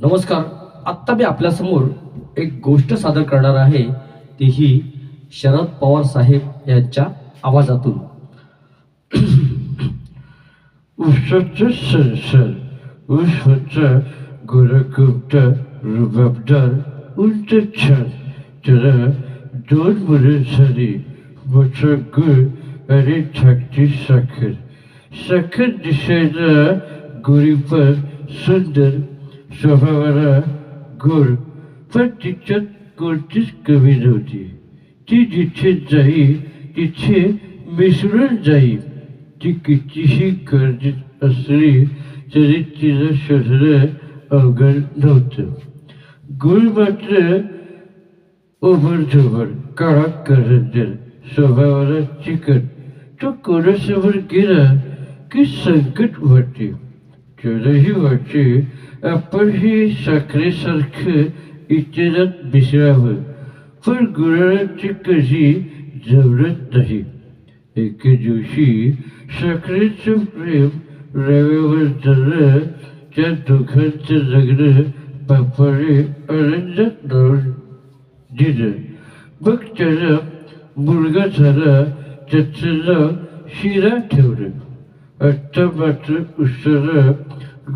नमस्कार. आत्ता मी आपल्यासमोर एक गोष्ट सादर करणार आहे, तीही शरद पवार साहेब यांच्या आवाजातून. उसाचं सरसर, ऊस होता गोराकुपटा रुबाबदार, उंच छान. त्याला 2 मुलं झाली, मोठा गुळ आणि धाकटी साखर. साखर दिसायला गोरीपार सुंदर, स्वभावाला गोड, पण तिच्यात कोणतीच कमी नव्हती. ती जिथे जाई तिथे मिसळून जाई. ती कितीही गर्दीत असली तरी तिला शोधणं अवघड नव्हतं. गुळ मात्र ओबडधोबड, काळा करंजर, स्वभावाला चिकट. तो कोणासमोर गेला की संकट वाटे. त्यालाही वाटे आपण ही साखरेसारखं इतरात मिसळावं, पण गुळाची कधी जमत नाही. एके दिवशी साखरेचं प्रेम रव्यावर झालं. त्या दोघांचं लग्न बापाने आनंदात लावून दिलं. मग त्याला मुलगा झाला, त्याचं नाव शिरा ठेवलं. आता मात्र उसाला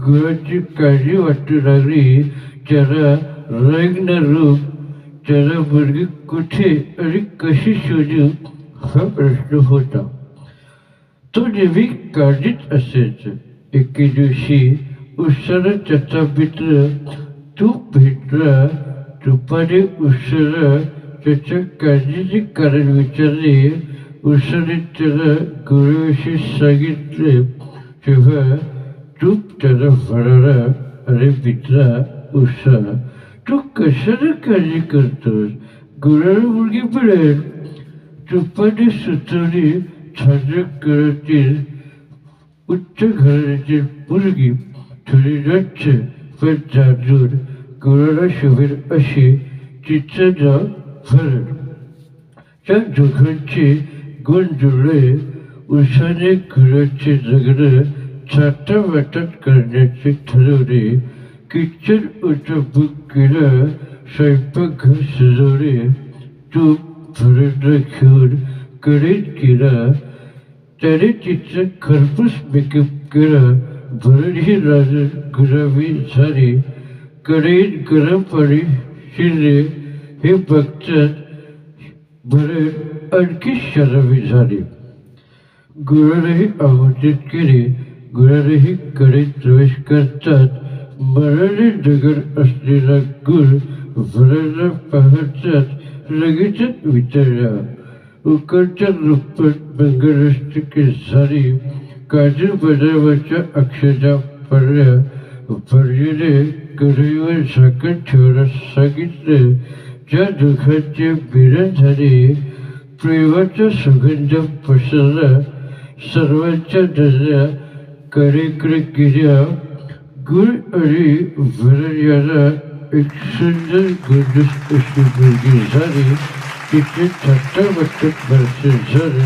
गुळाची काळजी वाटू लागली. त्याला रंग ना रूप. त्याला मुलगी कुठे आणि कशी शोधू हा प्रश्न होता. तो नेहमी काळजीत असायचा. एके दिवशी उसाला त्याचा मित्र तूप भेटला. तुपाने उसाला त्याच्या काळजीचे कारण विचारले. उसाने त्याला गुळाविषयी सांगितले. तेव्हा तूप त्याला म्हणाला, अरे मित्रा उसा, तू कशाला काळजी करतोस? गुळाला मुलगी मिळेल. तुपाने सुचवली, छान घरातील उच्च घराण्याची मुलगी, थोडी रच्च पण जाजूर, गुळाला शोभेल अशी. तिचं नाव भरत. त्या दोघांचे गुण जुळले. उसाने गुळाचे लग्न थाटामाटात करण्याचे ठरवले. किचन ओटा बुक केलं. स्वयंपाकघर सजवले. तूप भरतला घेऊन कढईत गेला. त्याने तिचा खरपूस मेकअप केला. भरतही राजून गुलाबी झाली. कढईत गरम पाणी शिरले. हे बघताच भरत आणखी शराबी झाली. गुळालाही आमंत्रित केले. गुळालाही कढईत प्रवेश करतात मनाने दगड असलेला गुळ भरतला पाहताच लगेचच विचारला. उकडच्या रुपट मंगलाष्टके झाली. काजू बदामाच्या अक्षता पडल्या. भरतीने कढईवर झाकण ठेवायला सांगितलं. त्या दोघांचे मिलन झाले. प्रेमाचा सुगंध पसरला. सर्वांच्या नजरा कडेकडे गेल्या. गुळ आणि भरत याला एक सुंदर गोंडस अशी मुलगी झाली. तिथे थट्टामट्टात बरसे झाले.